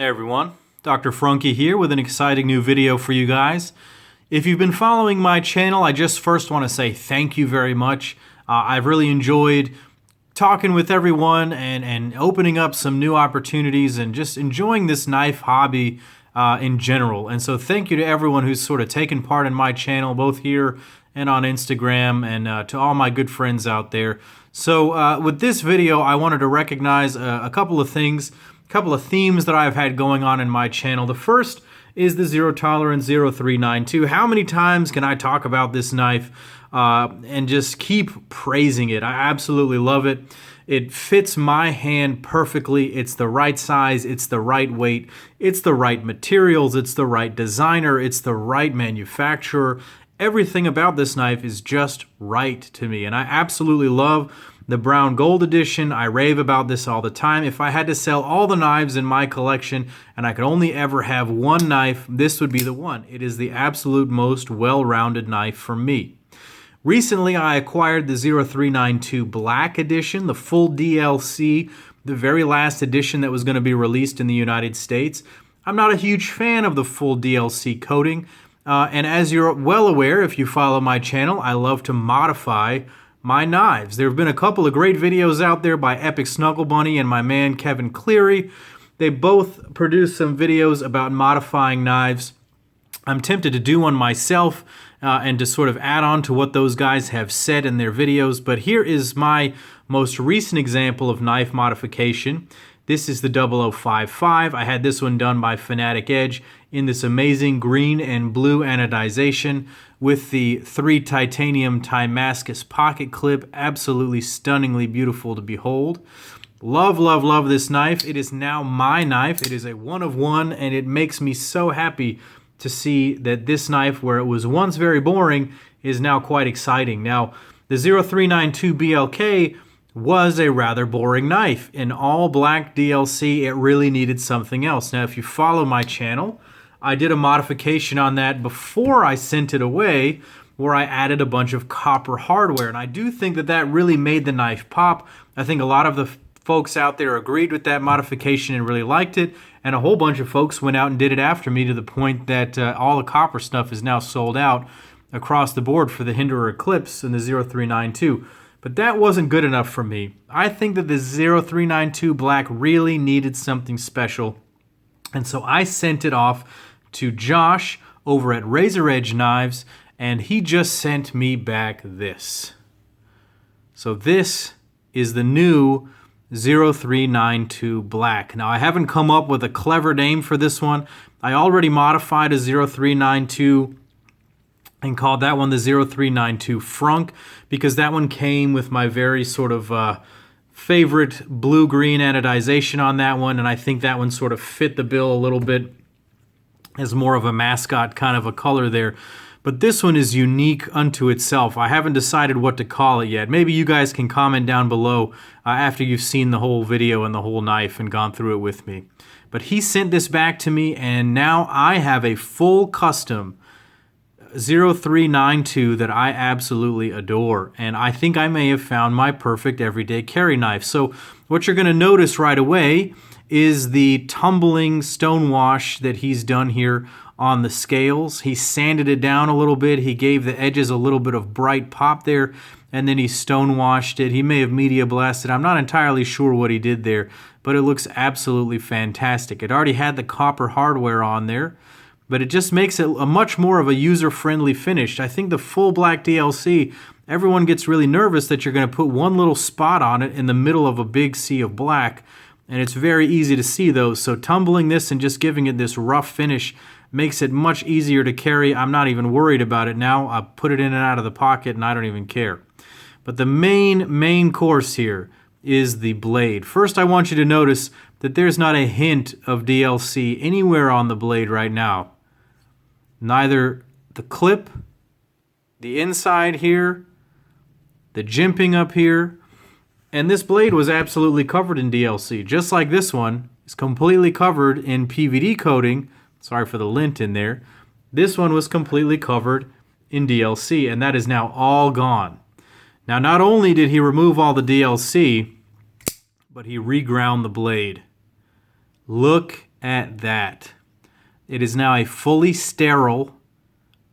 Hey everyone, Dr. Frunkey here with an exciting new video for you guys. If you've been following my channel, I just first want to say thank you very much. I've really enjoyed talking with everyone and opening up some new opportunities and just enjoying this knife hobby in general. And so thank you to everyone who's sort of taken part in my channel, both here and on Instagram, and to all my good friends out there. So with this video, I wanted to recognize a couple of things. Couple of themes that I've had going on in my channel. The first is the Zero Tolerance 0392. How many times can I talk about this knife and just keep praising it? I absolutely love it. It fits my hand perfectly. It's the right size, it's the right weight, it's the right materials, it's the right designer, it's the right manufacturer. Everything about this knife is just right to me, and I absolutely love the brown gold edition. I rave about this all the time. If I had to sell all the knives in my collection and I could only ever have one knife, this would be the one. It is the absolute most well-rounded knife for me. Recently, I acquired the 0392 Black Edition, the full DLC, the very last edition that was going to be released in the United States. I'm not a huge fan of the full DLC coating, and as you're well aware, if you follow my channel, I love to modify my knives. There have been a couple of great videos out there by Epic Snuggle Bunny and my man Kevin Cleary. They both produced some videos about modifying knives. I'm tempted to do one myself and to sort of add on to what those guys have said in their videos, but here is my most recent example of knife modification. This is the 0055. I had this one done by Fanatic Edge in this amazing green and blue anodization with the 3 titanium Damascus pocket clip. Absolutely stunningly beautiful to behold. Love, love, love this knife. It is now my knife. It is a one of one, and it makes me so happy to see that this knife, where it was once very boring, is now quite exciting. Now, the 0392 BLK was a rather boring knife. In all black DLC, it really needed something else. Now, if you follow my channel, I did a modification on that before I sent it away, where I added a bunch of copper hardware, and I do think that that really made the knife pop. I think a lot of the folks out there agreed with that modification and really liked it, and a whole bunch of folks went out and did it after me, to the point that all the copper stuff is now sold out across the board for the Hinderer Eclipse and the 0392. But that wasn't good enough for me. I think that the 0392 Black really needed something special, and so I sent it off to Josh over at Razor Edge Knives, and he just sent me back this. So this is the new 0392 Black. Now, I haven't come up with a clever name for this one. I already modified a 0392 and called that one the 0392 Frunk, because that one came with my very sort of favorite blue-green anodization on that one, and I think that one sort of fit the bill a little bit as more of a mascot kind of a color there. But this one is unique unto itself. I haven't decided what to call it yet. Maybe you guys can comment down below after you've seen the whole video and the whole knife and gone through it with me. But he sent this back to me, and now I have a full custom 0392 that I absolutely adore, and I think I may have found my perfect everyday carry knife. So what you're going to notice right away is the tumbling stone wash that he's done here on the scales. He sanded it down a little bit, he gave the edges a little bit of bright pop there, and then he stone washed it. He may have media blasted. I'm not entirely sure what he did there, but it looks absolutely fantastic. It already had the copper hardware on there, but it just makes it a much more of a user-friendly finish. I think the full black DLC, everyone gets really nervous that you're going to put one little spot on it in the middle of a big sea of black, and it's very easy to see those. So tumbling this and just giving it this rough finish makes it much easier to carry. I'm not even worried about it now. I put it in and out of the pocket, and I don't even care. But the main course here is the blade. First, I want you to notice that there's not a hint of DLC anywhere on the blade right now. Neither the clip, the inside here, the jimping up here, and this blade was absolutely covered in DLC. Just like this one is completely covered in PVD coating. Sorry for the lint in there. This one was completely covered in DLC, and that is now all gone. Now, not only did he remove all the DLC, but he reground the blade. Look at that. It is now a fully sterile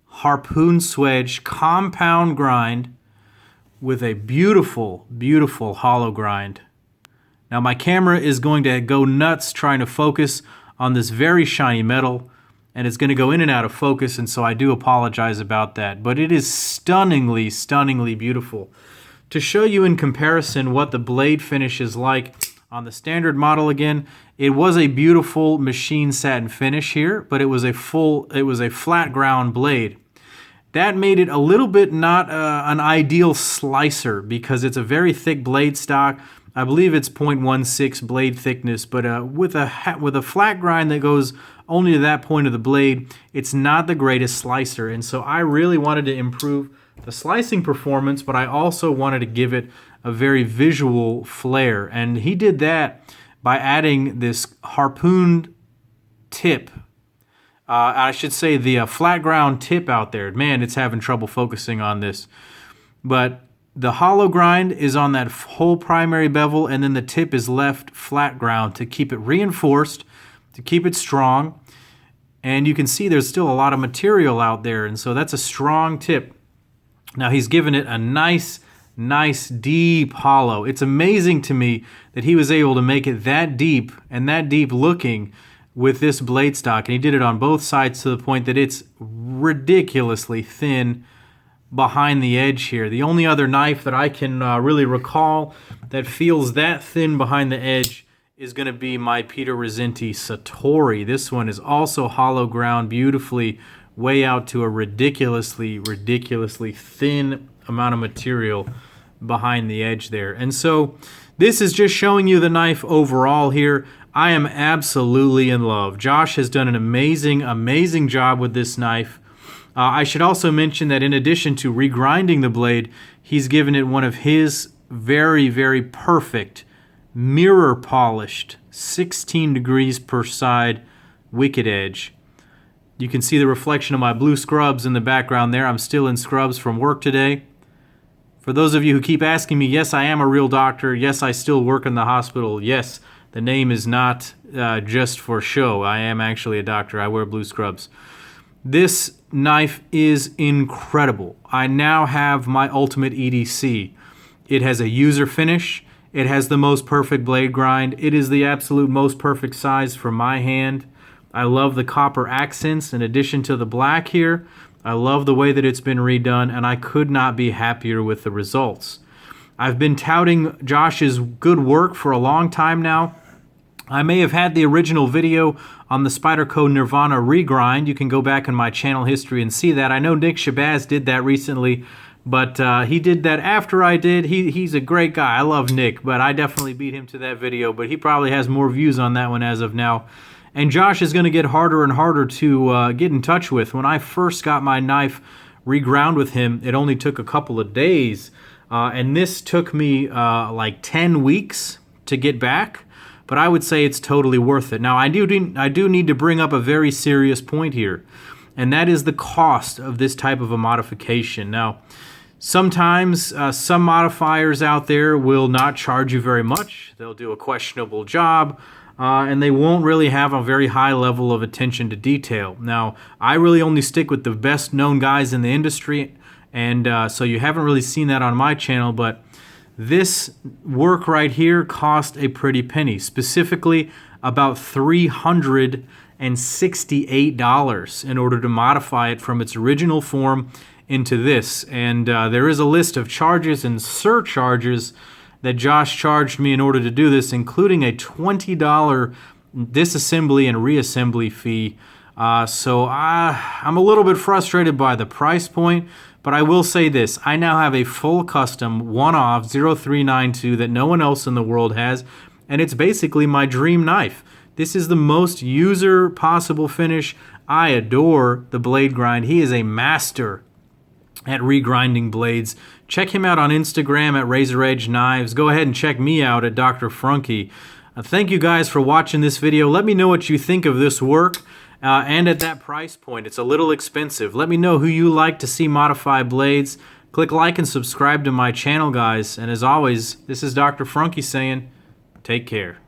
harpoon swedge compound grind with a beautiful, beautiful hollow grind. Now my camera is going to go nuts trying to focus on this very shiny metal, and it's going to go in and out of focus, and so I do apologize about that. But it is stunningly, stunningly beautiful. To show you in comparison what the blade finish is like on the standard model again, it was a beautiful machine satin finish here, but it was a flat ground blade. That made it a little bit not an ideal slicer because it's a very thick blade stock. I believe it's 0.16 blade thickness, but with a flat grind that goes only to that point of the blade, it's not the greatest slicer. And so I really wanted to improve the slicing performance, but I also wanted to give it a very visual flair. And he did that by adding this harpoon tip. I should say the flat ground tip out there. Man, it's having trouble focusing on this. But the hollow grind is on that whole primary bevel, and then the tip is left flat ground to keep it reinforced, to keep it strong. And you can see there's still a lot of material out there, and so that's a strong tip. Now he's given it a nice deep hollow. It's amazing to me that he was able to make it that deep and that deep looking with this blade stock, and he did it on both sides to the point that it's ridiculously thin behind the edge here. The only other knife that I can really recall that feels that thin behind the edge is going to be my Peter Rizzenti Satori. This one is also hollow ground beautifully, way out to a ridiculously thin amount of material behind the edge there. And so this is just showing you the knife overall here. I am absolutely in love. Josh has done an amazing job with this knife. I should also mention that in addition to regrinding the blade, he's given it one of his very perfect mirror polished 16 degrees per side wicked edge. You can see the reflection of my blue scrubs in the background there. I'm still in scrubs from work today. For those of you who keep asking me, yes, I am a real doctor. Yes, I still work in the hospital. Yes, the name is not just for show. I am actually a doctor. I wear blue scrubs. This knife is incredible. I now have my ultimate EDC. It has a user finish. It has the most perfect blade grind. It is the absolute most perfect size for my hand. I love the copper accents in addition to the black here. I love the way that it's been redone, and I could not be happier with the results. I've been touting Josh's good work for a long time now. I may have had the original video on the Spyderco Nirvana regrind. You can go back in my channel history and see that. I know Nick Shabazz did that recently, but he did that after I did. He's a great guy. I love Nick, but I definitely beat him to that video, but he probably has more views on that one as of now. And Josh is going to get harder and harder to get in touch with. When I first got my knife reground with him, it only took a couple of days. And this took me like 10 weeks to get back. But I would say it's totally worth it. Now, I do need to bring up a very serious point here. And that is the cost of this type of a modification. Now, sometimes some modifiers out there will not charge you very much. They'll do a questionable job. And they won't really have a very high level of attention to detail. Now, I really only stick with the best known guys in the industry, and so you haven't really seen that on my channel, but this work right here cost a pretty penny, specifically about $368 in order to modify it from its original form into this. And there is a list of charges and surcharges that Josh charged me in order to do this, including a $20 disassembly and reassembly fee. So I'm a little bit frustrated by the price point, but I will say this. I now have a full custom one-off 0392 that no one else in the world has, and it's basically my dream knife. This is the most user possible finish. I adore the blade grind. He is a master at regrinding blades. Check him out on Instagram at Razor Edge Knives. Go ahead and check me out at Dr. Frunkey. Thank you guys for watching this video. Let me know what you think of this work and at that price point. It's a little expensive. Let me know who you like to see modify blades. Click like and subscribe to my channel, guys. And as always, this is Dr. Frunkey saying, take care.